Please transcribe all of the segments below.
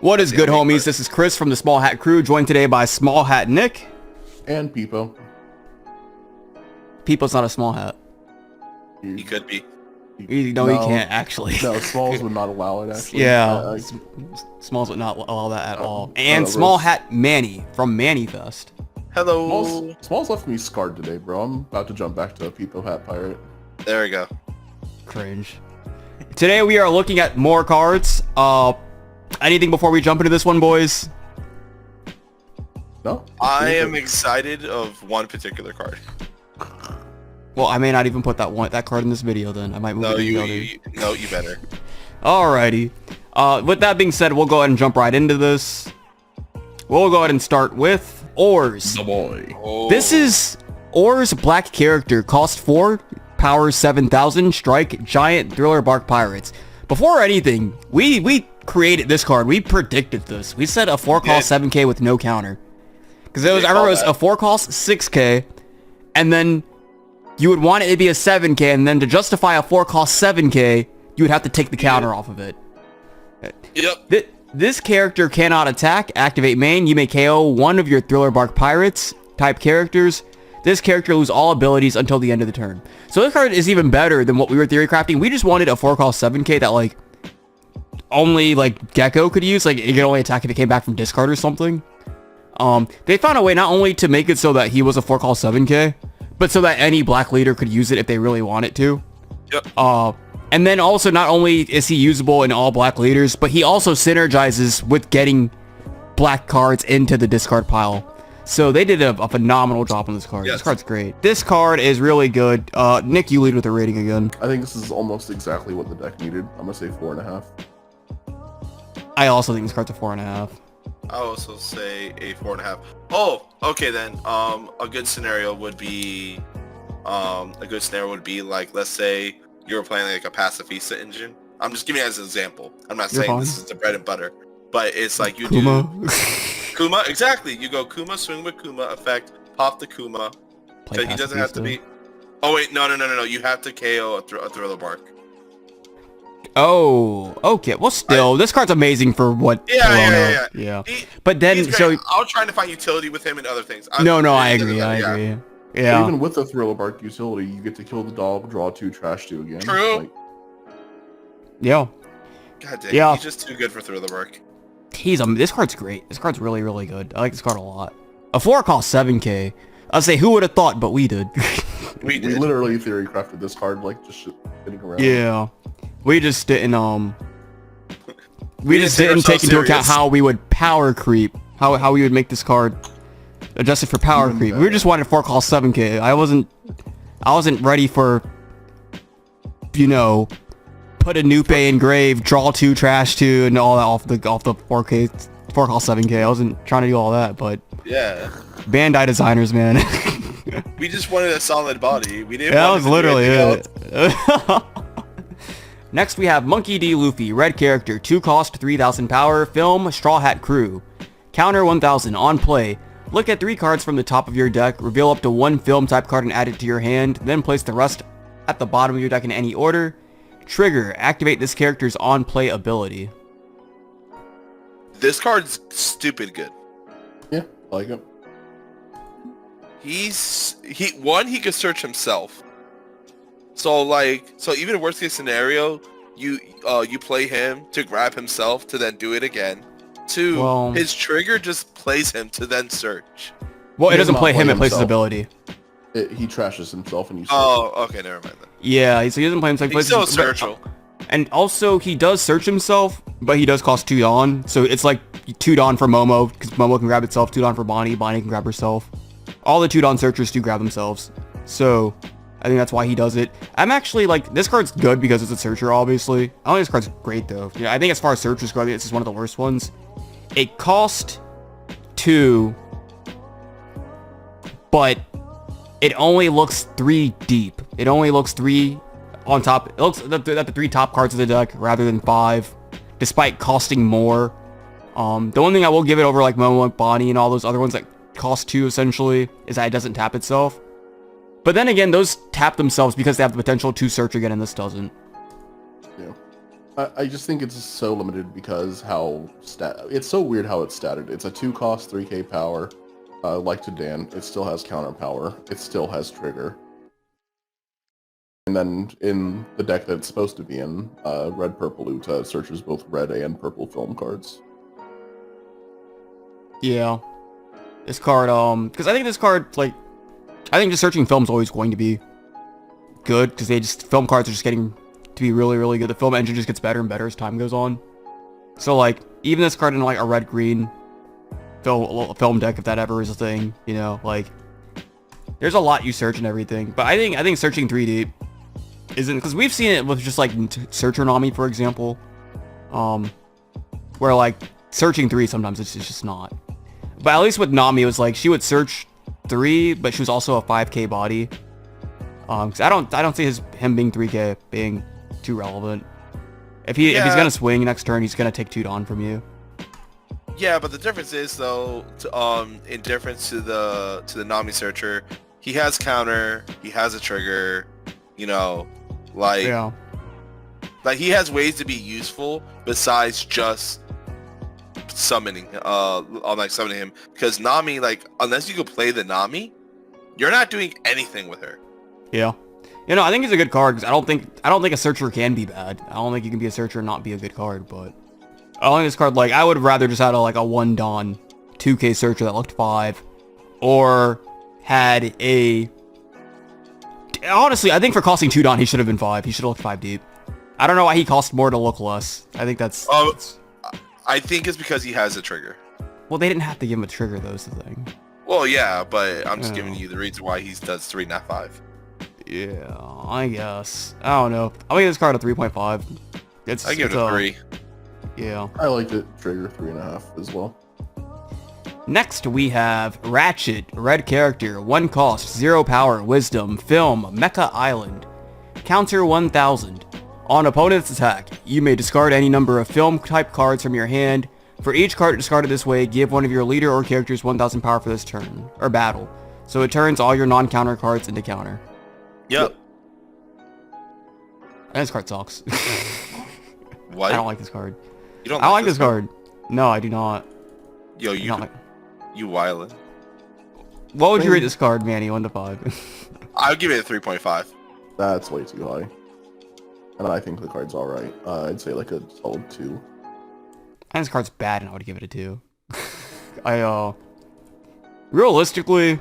What is good, homies? This is Chris from the Small Hat Crew, joined today by Small Hat Nick. And Peepo. Peepo's not a small hat. He could be. No, he can't, actually. No, Smalls would not allow it, actually. Yeah, Smalls would not allow that at all. And Small Hat Manny from Mannyfest. Hello. Smalls left me scarred today, bro. I'm about to jump back to a Peepo Hat Pirate. There we go. Cringe. Today we are looking at more cards. Anything before we jump into this one, boys? No? I am excited of one particular card. Well, I may not even put that card in this video then. I might move it to the other. No, you better. Alrighty. With that being said, we'll go ahead and jump right into this. We'll go ahead and start with Oars. The boy. Oh. This is Oars black character. Cost 4, power 7,000, strike, giant, thriller bark pirates. Before anything, we created this card. We predicted this. We said a 4 cost 7k with no counter. Because I remember it was a 4 cost 6k, and then you would want it to be a 7k, and then to justify a 4 cost 7k, you would have to take the counter off of it. Yep. This character cannot attack, activate main. You may KO one of your Thriller Bark Pirates type characters. This character loses all abilities until the end of the turn. So this card is even better than what we were theory crafting. We just wanted a 4 cost 7k that like only like Gecko could use. Like it could only attack if it came back from discard or something. They found a way not only to make it so that he was a 4 cost 7k, but so that any black leader could use it if they really wanted to. Yep. And then also not only is he usable in all black leaders, but he also synergizes with getting black cards into the discard pile. So they did a phenomenal job on this card. Yes. This card's great. This card is really good. Nick, you lead with the rating again. I think this is almost exactly what the deck needed. I'm gonna say 4.5. I also think this card's a 4.5. I also say a 4.5. Oh, okay then. A good scenario would be, like, let's say you were playing like a Pacifista engine. I'm just giving it as an example. I'm not saying this is the bread and butter, but it's like you Kuma. do Kuma. Exactly. You go Kuma, swing with Kuma effect, pop the Kuma. So he doesn't have to be. Oh wait, no. You have to KO a Thriller Bark. Oh, okay. Well, still, this card's amazing for what? Yeah. But then, so I was trying to find utility with him and other things. I agree. Yeah. Even with the Thriller Bark utility, you get to kill the dog, draw 2, trash 2 again. True. Like, yeah. God damn. Yeah. He's just too good for Thriller Bark. This card's great. This card's really, really good. I like this card a lot. A 4 cost 7k. I'll say who would have thought, but we did. We literally theory crafted this card, like just sitting around. Yeah. We just didn't take into account how we would power creep. How we would make this card adjusted for power creep. We just wanted 4 cost 7k. I wasn't ready for, put a Nupe in grave, draw 2, trash 2, and all that off the 4k 4 cost 7k. I wasn't trying to do all that, but yeah. Bandai designers, man. We just wanted a solid body. We didn't. That want was literally it. Next we have Monkey D. Luffy, red character, 2 cost, 3,000 power, film, Straw Hat Crew. Counter 1,000, on play. Look at 3 cards from the top of your deck, reveal up to 1 film type card and add it to your hand, then place the rest at the bottom of your deck in any order. Trigger, activate this character's on play ability. This card's stupid good. Yeah, I like it. He can search himself. So even worst case scenario, you play him to grab himself to then do it again. 2, his trigger just plays him to then search. Well, it doesn't play him, it plays his ability. He trashes himself and you search. Oh, okay, never mind then. Yeah, so he doesn't play himself. He's still searchable. And also, he does search himself, but he does cost 2 Dawn. So it's like 2 Dawn for Momo, because Momo can grab itself, 2 Dawn for Bonnie, Bonnie can grab herself. All the 2 Dawn searchers do grab themselves. So I think that's why he does it. I'm actually like, this card's good because it's a searcher, obviously. I don't think this card's great though. Yeah, I think as far as searchers go, I think this is one of the worst ones. It cost 2, but it only looks 3 deep. It only looks 3 on top. It looks at the 3 top cards of the deck rather than 5, despite costing more. The one thing I will give it over like Momo, Bonnie, and all those other ones that cost 2 essentially is that it doesn't tap itself. But then again, those tap themselves because they have the potential to search again, and this doesn't. Yeah. I just think it's so limited because it's so weird how it's statted. It's a 2-cost 3k power. Like to Dan, it still has counter power. It still has trigger. And then in the deck that it's supposed to be in, red purple Uta, it searches both red and purple film cards. Yeah. This card, because I think this card, like, I think just searching film's always going to be good, because film cards are just getting to be really, really good. The film engine just gets better and better as time goes on. So, like, even this card in, like, a red-green film deck, if that ever is a thing, you know, like, there's a lot you search and everything. But I think searching 3 deep isn't, because we've seen it with just, like, Searcher Nami, for example, where, like, searching 3 sometimes it's just not. But at least with Nami, it was like, she would search 3, but she was also a 5k body. Because I don't see him being 3k being too relevant. If he's gonna swing next turn, he's gonna take 2 Dawn from you. Yeah, but the difference is though, in difference to the Nami searcher, he has counter, he has a trigger, you know, like he has ways to be useful besides just summoning him, because Nami, like, unless you could play the Nami, you're not doing anything with her. Yeah. You know, I think he's a good card, because I don't think a searcher can be bad. I don't think you can be a searcher and not be a good card, but I don't think this card, like, I would have rather just had a 1 Dawn 2k searcher that looked 5, or had a, honestly, I think for costing 2 Dawn, he should have been 5. He should have looked 5 deep. I don't know why he cost more to look less. I think that's I think it's because he has a trigger. Well, they didn't have to give him a trigger, though, is the thing. Well, yeah, but I'm just giving you the reason why he does 3, not 5. Yeah, I guess. I don't know. I'll give this card a 3.5. I give it a 3. Yeah. I liked it. Trigger 3.5 as well. Next, we have Ratchet, red character, 1 cost, 0 power, wisdom, film, Mecha Island. Counter 1000. On opponent's attack, you may discard any number of film-type cards from your hand. For each card discarded this way, give one of your leader or characters 1000 power for this turn, or battle. So it turns all your non-counter cards into counter. Yep. And this card sucks. What? I don't like this card. You don't I don't like this card. No, I do not. Yo, you wildin'. What would you rate this card, Manny, 1 to 5? I would give it a 3.5. That's way too high. And I think the card's alright. I'd say like a solid 2. I think this card's bad, and I would give it a 2. Realistically,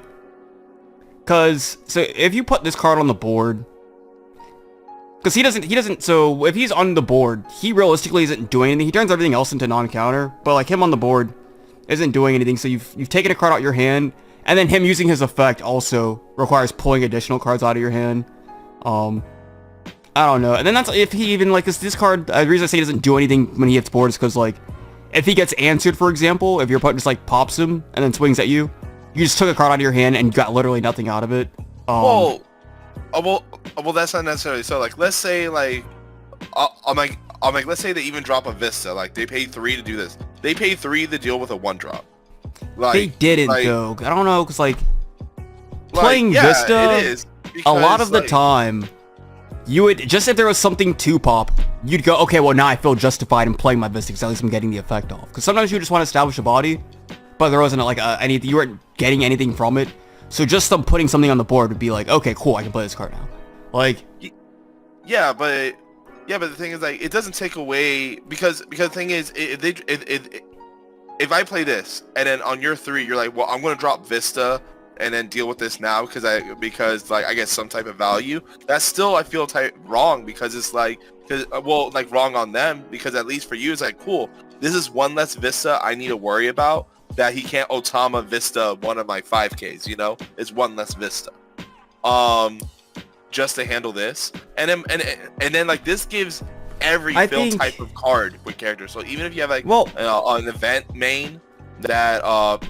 so if you put this card on the board, because he doesn't, so if he's on the board, he realistically isn't doing anything. He turns everything else into non-counter, but like him on the board isn't doing anything, so you've taken a card out your hand, and then him using his effect also requires pulling additional cards out of your hand. I don't know. And then that's if he even, like, this card, the reason I say he doesn't do anything when he hits board is because, like, if he gets answered, for example, if your opponent just, like, pops him and then swings at you, you just took a card out of your hand and got literally nothing out of it. Well, that's not necessarily so. Like, let's say, like, let's say they even drop a Vista. Like, they pay 3 to do this. They pay 3 to deal with a 1-drop. Like, they didn't, though. I don't know, because, like, playing Vista, it is because, a lot of the time, you would, just if there was something to pop, you'd go, okay, well, now I feel justified in playing my Vista, because at least I'm getting the effect off. Because sometimes you just want to establish a body, but there wasn't, like, anything, you weren't getting anything from it. So just putting something on the board would be like, okay, cool, I can play this card now. Like, yeah, but the thing is, like, it doesn't take away, because the thing is, if I play this and then on your 3 you're like, well, I'm gonna drop Vista and then deal with this now because like I get some type of value, that's still, I feel, wrong, because it's like, like wrong on them, because at least for you it's like, cool, this is 1 less Vista I need to worry about, that he can't Otama Vista one of my 5Ks, you know? It's 1 less Vista. Just to handle this. And then like this gives every type of card with characters. So even if you have like an event main that I'll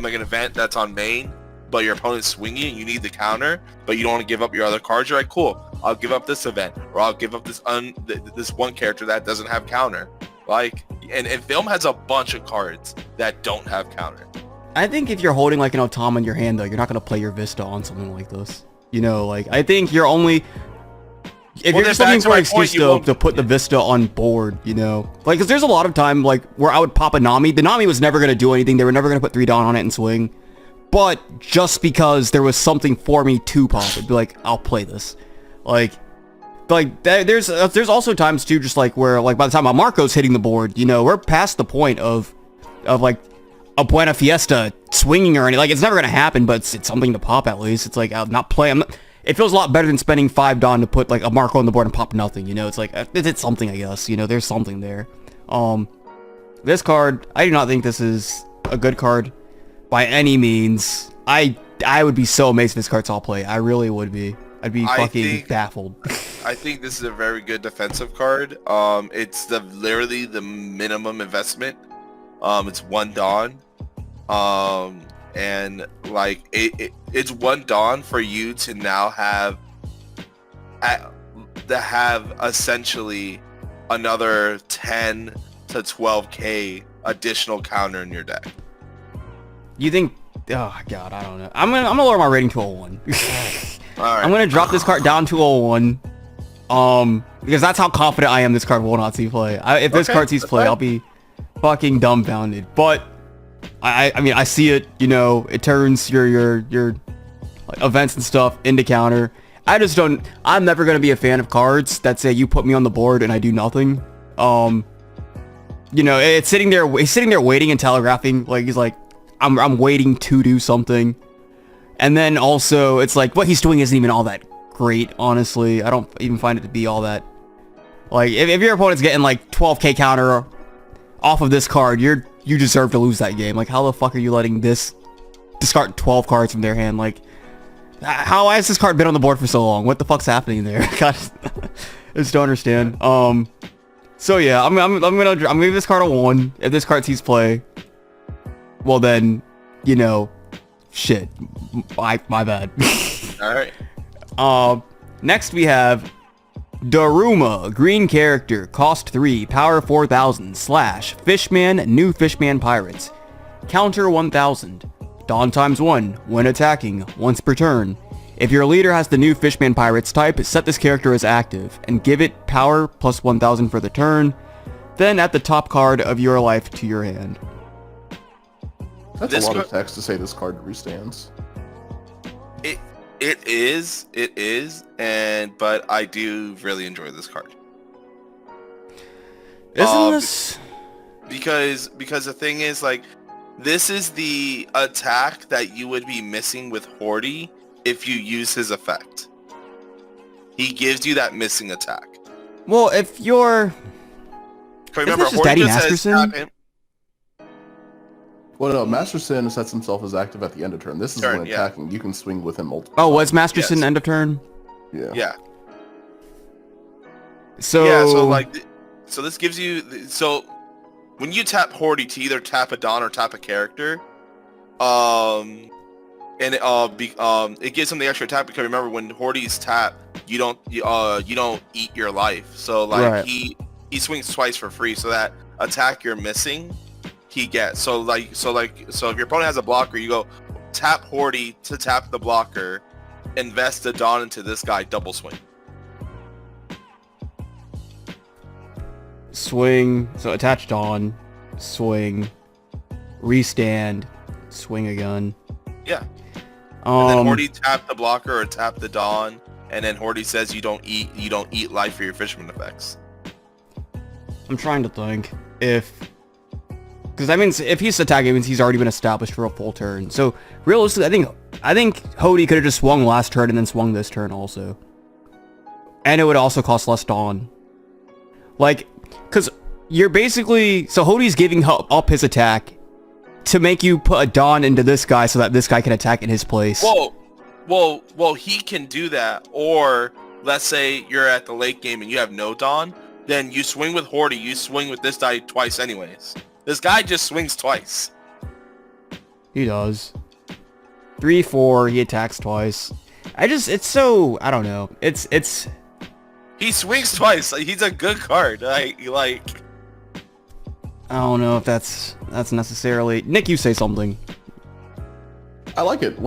make an event that's on main, but your opponent's swinging and you need the counter, but you don't want to give up your other cards, you're like, cool, I'll give up this event, or I'll give up this this one character that doesn't have counter. Like, and film has a bunch of cards that don't have counter. I think if you're holding like an Otama in your hand, though, you're not going to play your Vista on something like this. You know, like, I think you're if you're just looking for an excuse to put the Vista on board, you know, like, because there's a lot of time like where I would pop a Nami. The Nami was never gonna do anything. They were never gonna put 3 Dawn on it and swing. But just because there was something for me to pop, it'd be like, I'll play this. Like there's also times too, just like where like by the time Marco's hitting the board, you know, we're past the point of like a Buena Fiesta swinging or anything. Like, it's never gonna happen, but it's something to pop at least. It's like, I'm not playing. It feels a lot better than spending 5 Dawn to put like a Marco on the board and pop nothing. You know, it's like it's something, I guess. You know, there's something there. This card, I do not think this is a good card by any means. I would be so amazed if this card saw play. I really would be. I'd be fucking baffled. I think this is a very good defensive card. It's literally the minimum investment. It's 1 Dawn. And like it's 1 Dawn for you to now have essentially another 10 to 12k additional counter in your deck. You think? Oh god, I don't know. I'm gonna lower my rating to a 1. Alright. I'm gonna drop this card down to a 1. Because that's how confident I am this card will not see play. If this card sees play, I'll be fucking dumbfounded. But I mean, I see it. You know, it turns your like, events and stuff into counter. I just don't. I'm never gonna be a fan of cards that say you put me on the board and I do nothing. You know, it's sitting there. He's sitting there waiting and telegraphing. Like, he's like, I'm waiting to do something. And then also, it's like what he's doing isn't even all that great, honestly. I don't even find it to be all that. Like, if your opponent's getting like 12k counter off of this card, you deserve to lose that game. Like, how the fuck are you letting this discard 12 cards from their hand? Like, how has this card been on the board for so long? What the fuck's happening there? God, I just don't understand. So yeah, I'm gonna give this card a 1. If this card sees play, well then, you know, shit, my bad. All right. Next we have DaRuMa, green character, cost 3, power 4000, slash, Fishman, new Fishman pirates. Counter 1000. Dawn ×1, when attacking, once per turn. If your leader has the new Fishman pirates type, set this character as active, and give it power plus 1000 for the turn. Then add the top card of your life to your hand. That's a lot of text to say this card restands. It is, but I do really enjoy this card. Isn't this? Because the thing is, like, this is the attack that you would be missing with Hordy if you use his effect. He gives you that missing attack. Well, if you're... Remember, Hordy Daddy Masterson? Well, no, Masterson sets himself as active at the end of turn. This is when attacking. Yeah. You can swing with him multiple times. Was Masterson end of turn? Yeah. Yeah. So this gives you... So when you tap Hordy to either tap a Dawn or tap a character, it gives him the extra attack because remember when Hordy's tap, you don't eat your life. So like he swings twice for free. So that attack you're missing, he gets. So if your opponent has a blocker, you go tap Hordy to tap the blocker, invest the Dawn into this guy, double swing. Swing, so attach Dawn, swing, restand, swing again. Yeah. And then Hordy tap the blocker or tap the Dawn, and then Hordy says you don't eat life for your fisherman effects. I'm trying to think because that means if he's attacking, it means he's already been established for a full turn. So realistically, I think Hordy could have just swung last turn and then swung this turn also, and it would also cost less Dawn. Like, because you're basically Hordy's giving up his attack to make you put a Dawn into this guy so that this guy can attack in his place. Well, he can do that. Or let's say you're at the late game and you have no Dawn, then you swing with Hordy. You swing with this guy twice anyways. This guy just swings twice. He does. 3/4. He attacks twice. It's so, I don't know. It's. He swings twice. Like, he's a good card. I don't know if that's necessarily... Nick, you say something. I like it.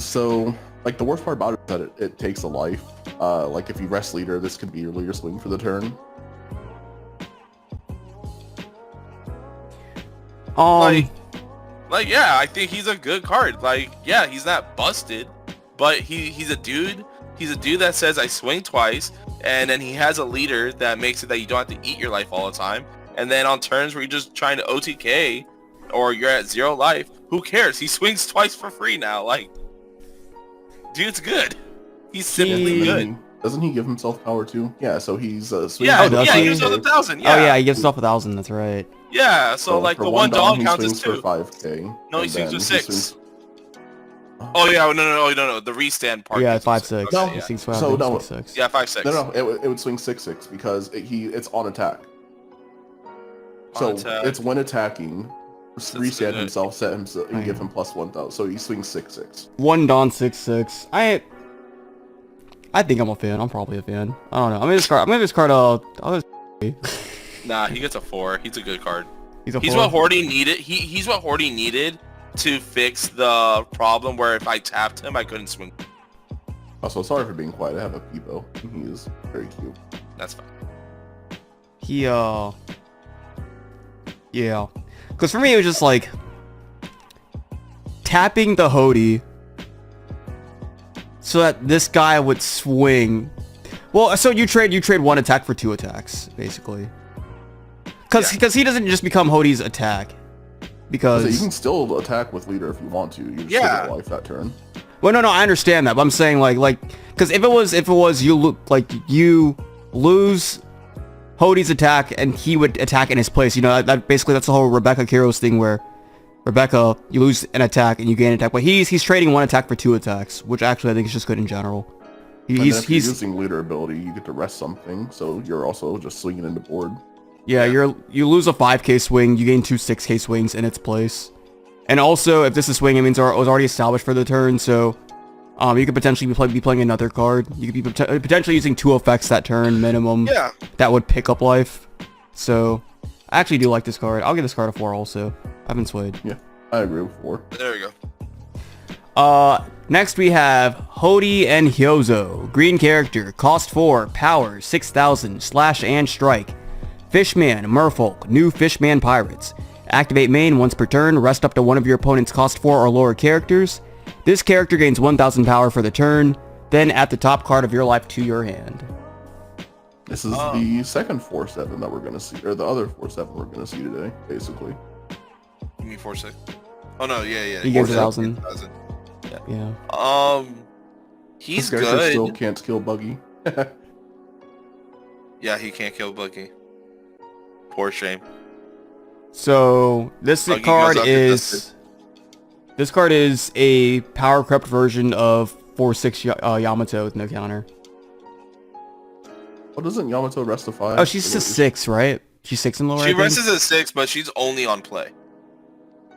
So, like, the worst part about it is that it takes a life. Like if you rest leader, this could be your leader swing for the turn. Like yeah, I think he's a good card. Like yeah, he's not busted, but he's a dude. He's a dude that says I swing twice, and then he has a leader that makes it that you don't have to eat your life all the time. And then on turns where you're just trying to OTK or you're at 0 life, who cares? He swings twice for free now. Like, dude's good. He's simply good. Doesn't he give himself power too? Yeah, so he's swinging. Yeah, he gives himself 1,000. Yeah. Oh yeah, he gives himself 1,000. That's right. Yeah, so like the one dog counts as 2. For 5k. No, he swings for 6. Oh yeah, no, the restand part. Yeah, 5/6. No, he swings 6/6. Yeah, 5/6. No, it would swing 6/6 because it's on attack. So it's when attacking, restand himself, set himself, and give him plus 1,000. So he swings 6/6. One Don 6/6. I think I'm a fan. I'm probably a fan. I don't know. I'm gonna discard. Nah, he gets a 4. He's a good card. He's a 4. He's what Horty needed. He's what Horty needed to fix the problem where if I tapped him, I couldn't swing. Also, sorry for being quiet. I have a Peepo. He is very cute. That's fine. Yeah. Because for me, it was just like tapping the Hody so that this guy would swing. Well, so you trade 1 attack for 2 attacks, basically. Because he doesn't just become Hody's attack. Because so you can still attack with leader if you want to. You just get life that turn. Well, no, I understand that, but I'm saying like because if it was you lose Hody's attack and he would attack in his place. You know, that basically that's the whole Rebecca Kiros thing where Rebecca, you lose an attack and you gain an attack, but he's trading 1 attack for 2 attacks, which actually I think is just good in general. He's using leader ability, you get to rest something, so you're also just swinging into board. Yeah, you lose a 5k swing, you gain 2 6k swings in its place. And also, if this is swing, it means it was already established for the turn, so you could potentially be playing another card. You could be potentially using 2 effects that turn minimum. Yeah. That would pick up life. So, I actually do like this card. I'll give this card a 4 also. I haven't swayed. Yeah, I agree with 4. There we go. Next we have Hody and Hyozo. Green character, cost 4, power 6,000, slash and strike. Fishman, Merfolk, new Fishman pirates. Activate main once per turn, rest up to one of your opponent's cost 4 or lower characters. This character gains 1,000 power for the turn, then add the top card of your life to your hand. This is the second 4/7 that we're going to see, or the other 4/7 we're going to see today, basically. You mean 4/6? Oh no, yeah. He gains 1,000. Yeah. He's this character good. Still can't kill Buggy. Yeah, he can't kill Buggy. Poor shame. So this card is a power corrupt version of 4/6 Yamato with no counter. Well, doesn't Yamato rest a 5? Oh, she's a 6, right? She's 6 in lower. She rests at 6, but she's only on play.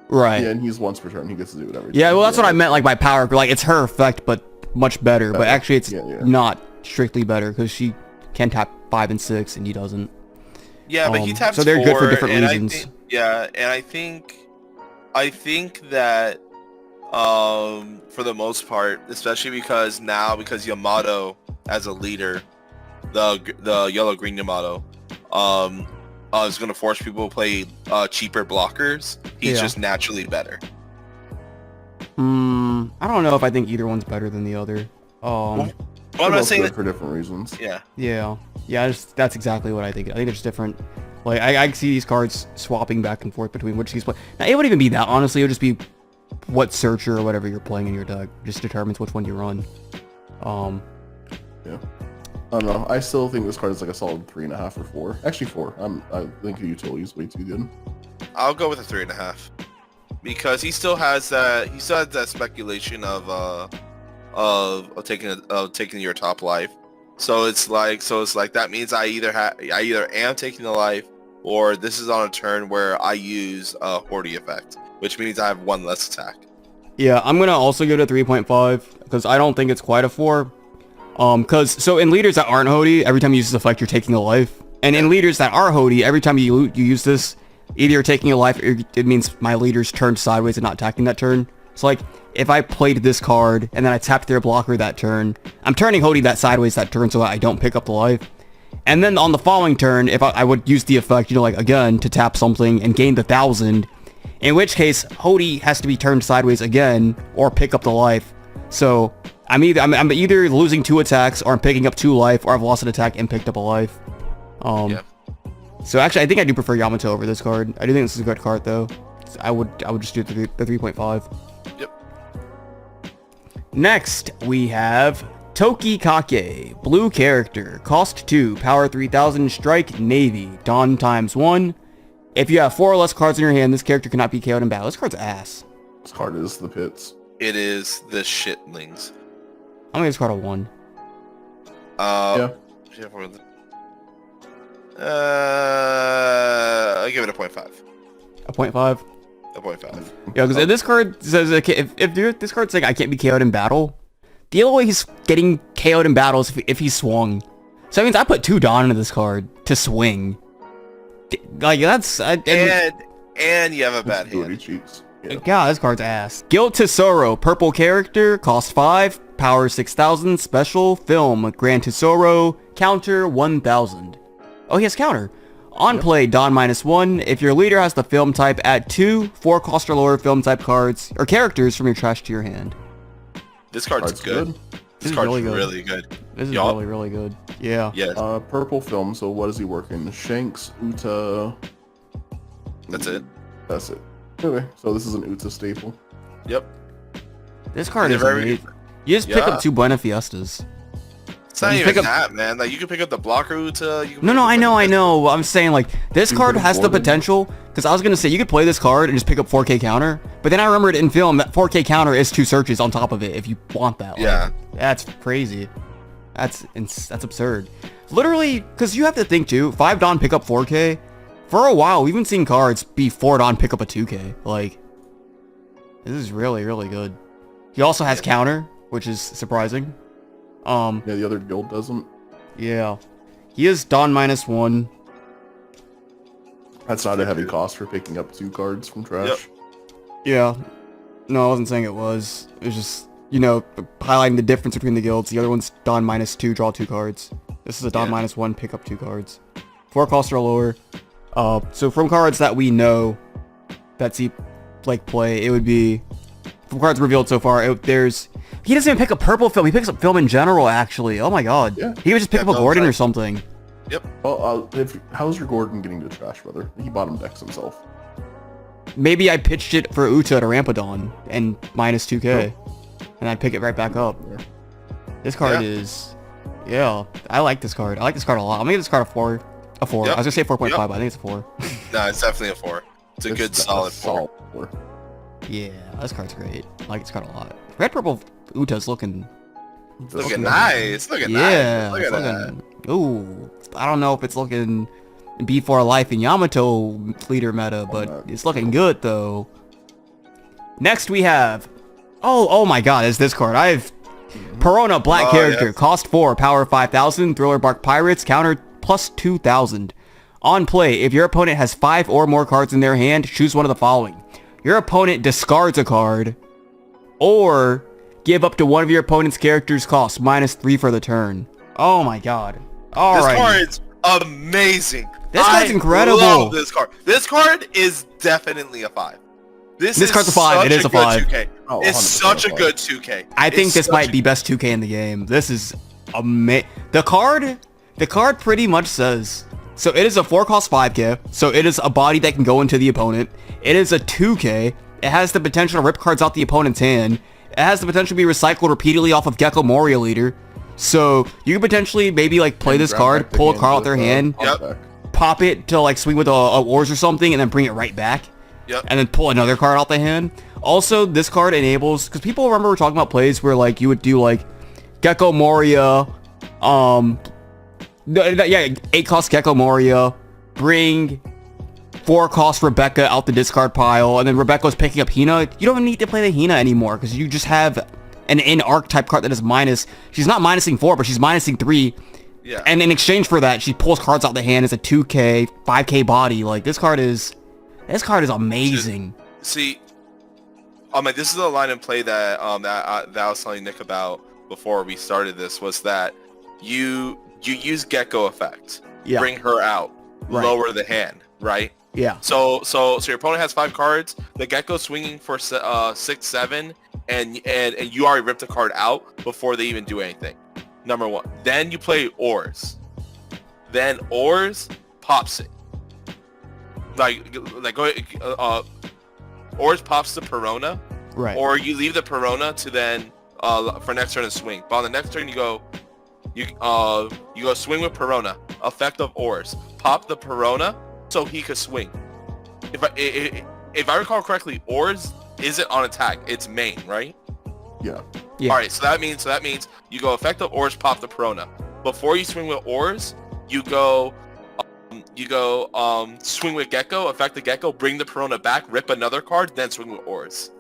Right. Yeah, and he's once per turn. He gets to do whatever. Yeah, well, that's what I meant, like by power. Like it's her effect, but much better. But actually, it's not strictly better because she can tap 5 and 6, and he doesn't. Yeah, but he taps 4. So they're good for different reasons. I think that for the most part, especially because Yamato as a leader, the yellow green Yamato, is going to force people to play cheaper blockers. He's just naturally better. I don't know if I think either one's better than the other. Well, I'm not saying that for different reasons. Yeah. That's exactly what I think. I think there's different. Like I see these cards swapping back and forth between which he's playing. Now it wouldn't even be that. Honestly, it would just be what searcher or whatever you're playing in your deck just determines which one you run. Yeah. I don't know. I still think this card is like a solid 3.5 or 4. Actually 4. I think the utility is way too good. I'll go with a 3.5 because he still has that. He still has that speculation of taking your top life. So it's like that means I either am taking the life or this is on a turn where I use a Horty effect, which means I have 1 less attack. Yeah, I'm gonna also go to 3.5 because I don't think it's quite a 4. So in leaders that aren't Hody, every time you use this effect, you're taking a life. And in leaders that are Hody, every time you use this, either you're taking a life or it means my leader's turned sideways and not attacking that turn. So like, if I played this card and then I tapped their blocker that turn, I'm turning Hody that sideways that turn so I don't pick up the life. And then on the following turn, if I would use the effect, you know, like again, to tap something and gain the 1,000, in which case Hody has to be turned sideways again or pick up the life. So I'm either losing 2 attacks or I'm picking up 2 life, or I've lost an attack and picked up a life. Yeah. So actually, I think I do prefer Yamato over this card. I do think this is a good card though. I would just do the 3.5. Yep. Next, we have Toki Kake, blue character, cost 2, power 3000, strike, navy, dawn ×1. If you have 4 or less cards in your hand, this character cannot be KO'd in battle. This card's ass. This card is the pits. It is the shitlings. I'm gonna give this card a 1. Yeah. I'll give it a 0.5. A 0.5? A 0.5. Yeah, because this card says if this card's saying I can't be KO'd in battle, the only way he's getting KO'd in battle is if he swung. So that means I put 2 Dawn into this card to swing. Like, that's... and you have a bad hand. Cheeks. Yeah. God, this card's ass. Guild Tesoro, purple character, cost 5, power 6000, special, film, Grand Tesoro, counter 1000. Oh, he has counter. On play, Dawn -1. If your leader has the film type, add 2 4 cost or lower film type cards or characters from your trash to your hand. This card's good. This card's really good. This is really, really good. Yeah. Yeah. Purple film, so what is he working? Shanks, Uta... That's it. That's it. Anyway, so this is an Uta staple. Yep. This card is amazing. You just pick up 2 Buena Fiestas. It's not even that, man. Like, you can pick up the blocker Uta. No, I know. I'm saying, like, this card has the potential, because I was going to say, you could play this card and just pick up 4K counter, but then I remembered in film that 4K counter is 2 searches on top of it if you want that. Like, yeah. That's crazy. That's absurd. Literally, because you have to think, too, 5 Dawn pick up 4K. For a while, we've been seeing cards be 4 Dawn pick up a 2K. Like, this is really, really good. He also has counter, which is surprising. Yeah, the other guild doesn't. Yeah. He is Dawn -1. That's not a heavy cost for picking up 2 cards from trash. Yep. Yeah. No, I wasn't saying it was. It was just, you know, highlighting the difference between the guilds. The other one's Dawn -2, draw 2 cards. This is a Dawn -1, pick up 2 cards. 4 cost or lower. So from cards that we know that see, like, play, it would be... From cards revealed so far, he doesn't even pick up purple film. He picks up film in general, actually. Oh my god. Yeah. He would just pick up a Gordon or something. Yep. Well, how's your Gordon getting to trash, brother? He bottom decks himself. Maybe I pitched it for Uta to Rampadon and -2K. And I'd pick it right back up. This card is... Yeah, I like this card. I like this card a lot. I'm gonna give this card a 4. A 4. Yep. I was gonna say 4.5, but I think it's a 4. No, it's definitely a 4. It's a good solid 4. Yeah, this card's great. I like this card a lot. Red purple Uta's looking Looking nice. Looking yeah, nice. Look at that. Ooh, I don't know if it's looking B4 Life in Yamato leader meta, but it's looking good though. Next we have, oh my god, it's this card. I have Perona, black character, yes. Cost 4, power 5000, Thriller Bark Pirates, counter plus 2000. On play, if your opponent has 5 or more cards in their hand, choose one of the following. Your opponent discards a card, or give up to one of your opponent's characters' cost -3 for the turn. Oh my god. Alright. This card's amazing. This card's incredible. I love this card. This card is definitely a 5. This card's a 5. It is a 5. 2K. Oh, it's such a good 2K. I think this might be best 2K in the game. This is amazing. The card pretty much says, so it is a 4 cost 5K, so it is a body that can go into the opponent. It is a 2K. It has the potential to rip cards out the opponent's hand. It has the potential to be recycled repeatedly off of Gecko Moria leader. So you could potentially maybe like play this card, pull a card out their hand, pop it to like swing with a Oars or something, and then bring it right back. Yep. And then pull another card out the hand. Also, this card enables, because people remember we're talking about plays where like you would do like Gecko Moria, 8 cost Gecko Moria, bring 4 cost Rebecca out the discard pile, and then Rebecca's picking up Hina. You don't even need to play the Hina anymore, because you just have an in-arc type card that is minus. She's not minusing 4, but she's minusing 3. Yeah. And in exchange for that, she pulls cards out the hand as a 2K, 5K body. Like, this card is amazing. See, Like, this is the line in play that that I was telling Nick about before we started this, was that you use Gecko effect, bring her out, lower the hand, right? Yeah. So your opponent has 5 cards. The Gecko's swinging for 6, 7, and you already ripped a card out before they even do anything. Number 1. Then you play Oars. Then Oars pops it. Oars pops the Perona. Right. Or you leave the Perona to then for next turn to swing. But on the next turn you go swing with Perona. Effect of Oars. Pop the Perona so he could swing. If I recall correctly, Oars isn't on attack. It's main, right? Yeah. Yeah. All right. So that means you go effect of Oars, pop the Perona. Before you swing with Oars, you go swing with Gecko, affect the Gecko, bring the Perona back, rip another card, then swing with Oars.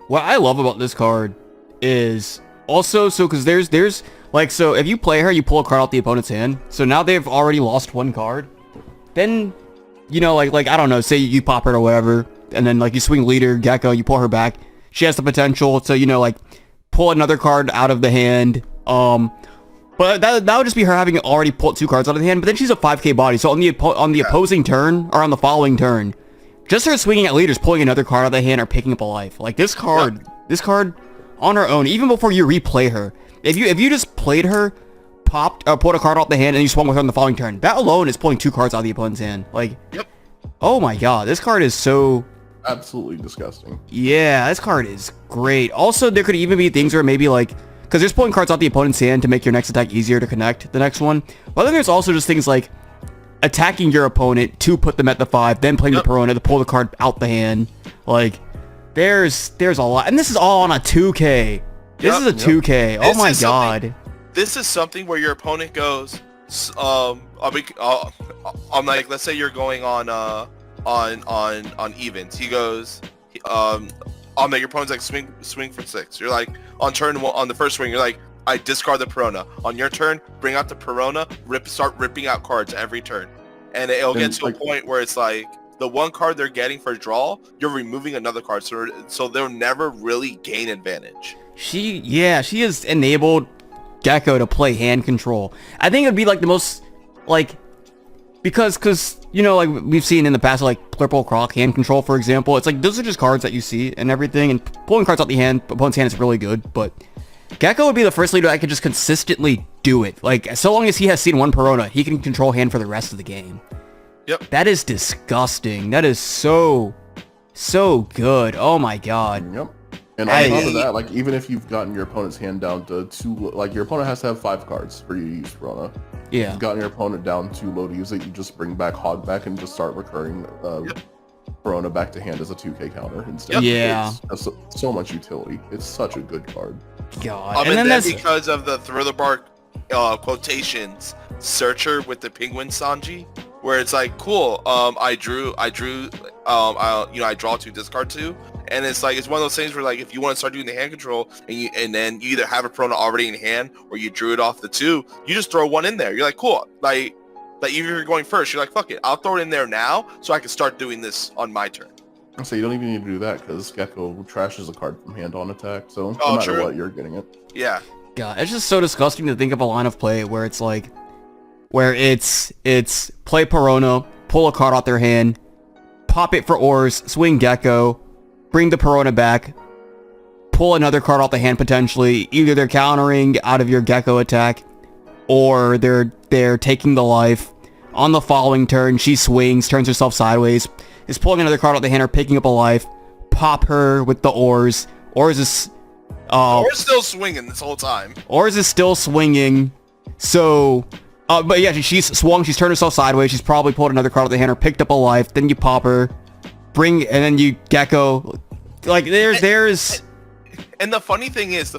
What I love about this card is also, because there's like, so if you play her, you pull a card out the opponent's hand. So now they've already lost 1 card. Then, like I don't know, say you pop her or whatever, and then like you swing leader, Gecko, you pull her back. She has the potential to, like pull another card out of the hand. But that would just be her having already pulled 2 cards out of the hand. But then she's a 5k body, so on the opposing turn or on the following turn, just her swinging at leaders, pulling another card out of the hand or picking up a life. Like this card on her own, even before you replay her, if you just played her, pulled a card out the hand, and you swung with her on the following turn, that alone is pulling 2 cards out of the opponent's hand. Like, oh my god, this card is so absolutely disgusting. Yeah, this card is great. Also, there could even be things where maybe like, because there's pulling cards out the opponent's hand to make your next attack easier to connect the next one. But then there's also just things like attacking your opponent to put them at the 5, then playing the Perona to pull the card out the hand. Like, there's a lot, and this is all on a 2K. This is a 2K. Oh my god. This is something where your opponent goes, like, let's say you're going on evens. He goes, like, your opponent's like swing for 6. You're like, on turn 1, on the first swing, you're like, I discard the Perona. On your turn, bring out the Perona, start ripping out cards every turn. And it'll get to a point where it's like, the 1 card they're getting for draw, you're removing another card, so they'll never really gain advantage. She has enabled Gecko to play hand control. I think it would be like the most, like, because like we've seen in the past, like Purple Croc hand control, for example. It's like those are just cards that you see and everything, and pulling cards out the opponent's hand is really good, but Gecko would be the first leader that could just consistently do it. Like, so long as he has seen 1 Perona, he can control hand for the rest of the game. Yep. That is disgusting. That is so good. Oh my god. Yep. And on top of that, like, even if you've gotten your opponent's hand down to 2, like, your opponent has to have 5 cards for you to use Perona. Yeah. If you've gotten your opponent down too low to use it, you just bring back Hog back and just start recurring Perona back to hand as a 2k counter instead. Yeah. It's so much utility. It's such a good card. God. And then because of the Thriller Bark quotations, Searcher with the Penguin Sanji, where it's like, cool, I draw 2, discard 2, and it's like, it's one of those things where, like, if you want to start doing the hand control and then you either have a Perona already in hand or you drew it off the 2, you just throw 1 in there. You're like, cool, like even if you're going first, you're like, fuck it, I'll throw it in there now so I can start doing this on my turn. So you don't even need to do that because Gecko trashes a card from hand on attack, so no matter what, you're getting it. Yeah. God, it's just so disgusting to think of a line of play where it's like, it's play Perona, pull a card out their hand, pop it for Oars, swing Gecko, bring the Perona back, pull another card out the hand potentially. Either they're countering out of your Gecko attack, or they're taking the life. On the following turn, she swings, turns herself sideways, is pulling another card out the hand or picking up a life. Pop her with the Oars. Oars is still swinging this whole time. Oars is still swinging. So, but yeah, she's swung. She's turned herself sideways. She's probably pulled another card out the hand or picked up a life. Then you pop her, and then you Gecko. Like there's. And the funny thing is,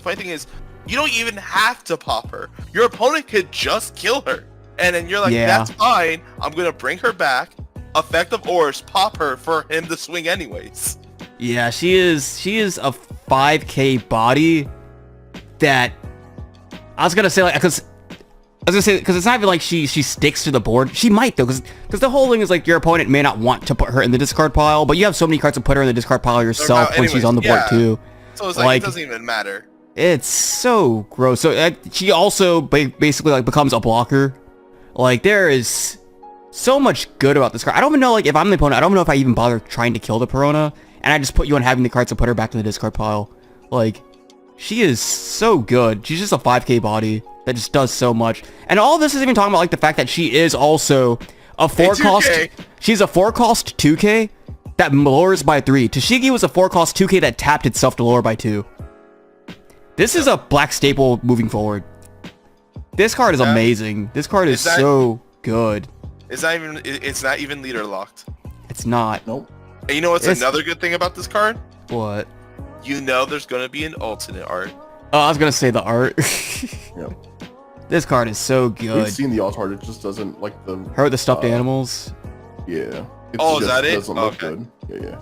you don't even have to pop her. Your opponent could just kill her, and then you're like, that's fine. I'm gonna bring her back. Effective Oars, pop her for him to swing anyways. Yeah, she is a 5k body that I was gonna say, like, because I was gonna say, because it's not even like she sticks to the board. She might though, because the whole thing is like your opponent may not want to put her in the discard pile, but you have so many cards to put her in the discard pile yourself when she's on the board too. So it's like it doesn't even matter. It's so gross. So she also basically like becomes a blocker. Like there is so much good about this card. I don't even know, like if I'm the opponent, I don't know if I even bother trying to kill the Perona, and I just put you on having the cards to put her back in the discard pile. Like she is so good. She's just a 5k body that just does so much. And all this is even talking about like the fact that she is also a 4-cost. She's a 4-cost 2k that lowers by 3. Tashigi was a 4-cost 2k that tapped itself to lower by 2. This is a black staple moving forward. This card is amazing. This card is so good. It's not even leader locked. It's not. Nope. And you know what's another good thing about this card? What? You know there's gonna be an alternate art. Oh, I was gonna say the art. Yep. This card is so good. We've seen the alt art. It just doesn't like the her with the stuffed animals. Yeah. Is that it? Doesn't look good. Yeah.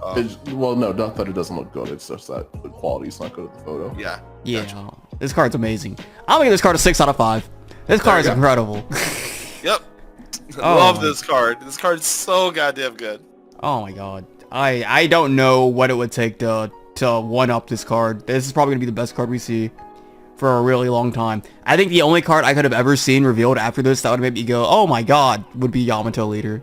Well, no, not that it doesn't look good. It's just that the quality's not good at the photo. Yeah. Yeah. Gotcha. This card's amazing. I'm gonna give this card a 6 out of 5. This card is incredible. Yep. Love this card. This card's so goddamn good. Oh my god. I don't know what it would take to one up this card. This is probably gonna be the best card we see for a really long time. I think the only card I could have ever seen revealed after this that would make me go, oh my god, would be Yamato Leader.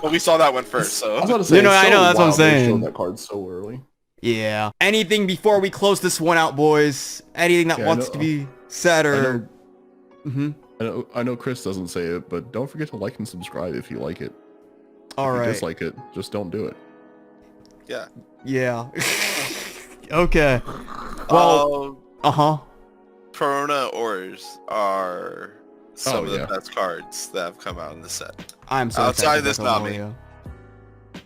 Well, we saw that one first, so. I was about to say, I know, that's what I'm saying. That card so early. Yeah. Anything before we close this one out, boys? Anything that wants to be said or... I know Chris doesn't say it, but don't forget to like and subscribe if you like it. All right. If you dislike it, just don't do it. Yeah. Yeah. Okay. Well, Perona Oars are some of the best cards that have come out in the set. I'm so outside excited of this Nami.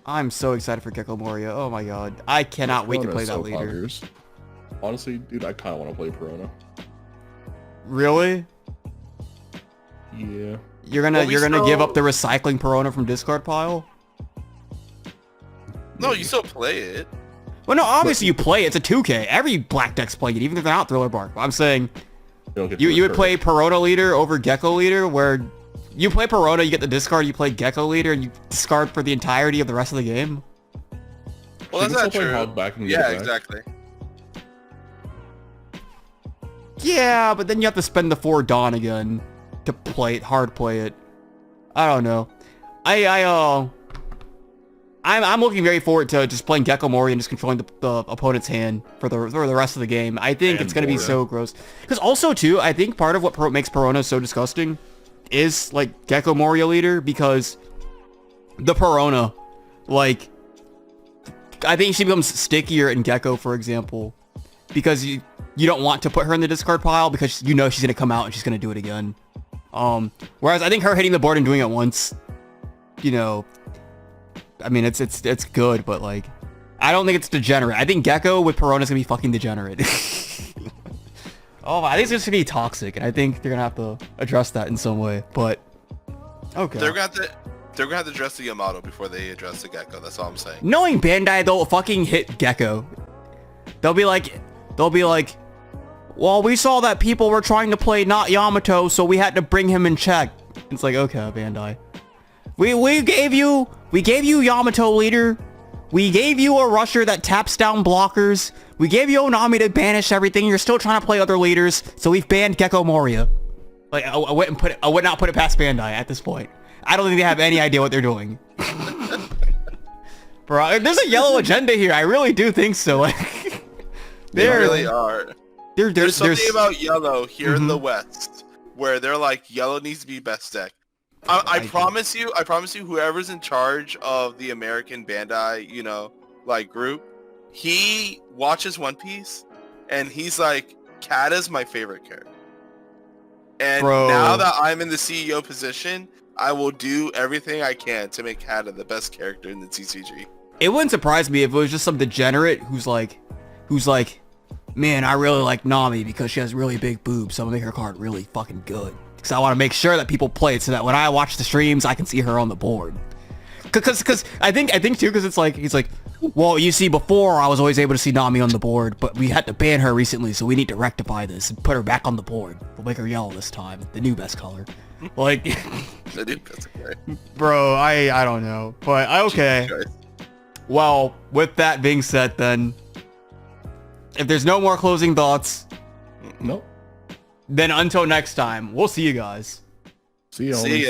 I'm so excited for Gecko Moria. Oh my god. I cannot wait to play that later. Honestly, dude, I kind of want to play Perona. Really? Yeah. You're gonna give up the recycling Perona from discard pile? No, you still play it. Well, no, obviously you play it. It's a 2K. Every black deck's playing it, even if they're not Thriller Bark. I'm saying you would play Perona Leader over Gecko Leader, where you play Perona, you get the discard, you play Gecko Leader, and you discard for the entirety of the rest of the game. Well, that's not true. Yeah, exactly. Yeah, but then you have to spend the 4 Dawn again to play it, hard play it. I don't know. I'm looking very forward to just playing Gecko Mori and just controlling the opponent's hand for the rest of the game. I think it's going to be so gross. Because also, too, I think part of what makes Perona so disgusting is, like, Gecko Moria Leader, because the Perona, like, I think she becomes stickier in Gecko, for example, because you don't want to put her in the discard pile because you know she's going to come out and she's going to do it again. Whereas I think her hitting the board and doing it once, you know, I mean, it's good, but like, I don't think it's degenerate. I think Gecko with Perona's gonna be fucking degenerate. Oh, I think it's just gonna be toxic, and I think they're gonna have to address that in some way. But okay, they're gonna have to address the Yamato before they address the Gecko. That's all I'm saying. Knowing Bandai, they'll fucking hit Gecko. They'll be like, well, we saw that people were trying to play not Yamato, so we had to bring him in check. It's like, okay, Bandai. We gave you Yamato Leader. We gave you a rusher that taps down blockers. We gave you Onami to banish everything. You're still trying to play other leaders, so we've banned Gecko Moria. Like, I would not put it past Bandai at this point. I don't think they have any idea what they're doing. Bro, there's a yellow agenda here. I really do think so. Like, they really are. There's something about yellow here in the West where they're like, yellow needs to be best deck. I promise you, whoever's in charge of the American Bandai, you know, like group, he watches One Piece, and he's like, Kata's my favorite character. And now that I'm in the CEO position, I will do everything I can to make Kata the best character in the TCG. It wouldn't surprise me if it was just some degenerate who's like, man, I really like Nami because she has really big boobs, so I'm gonna make her card really fucking good. Because I want to make sure that people play it so that when I watch the streams, I can see her on the board. Because I think too, because it's like he's like, well, you see, before I was always able to see Nami on the board, but we had to ban her recently, so we need to rectify this and put her back on the board. We'll make her yellow this time, the new best color. Like, The new best color. Bro, I don't know, but okay. Well, with that being said, then, if there's no more closing thoughts, Nope. then until next time, we'll see you guys. See you. See ya.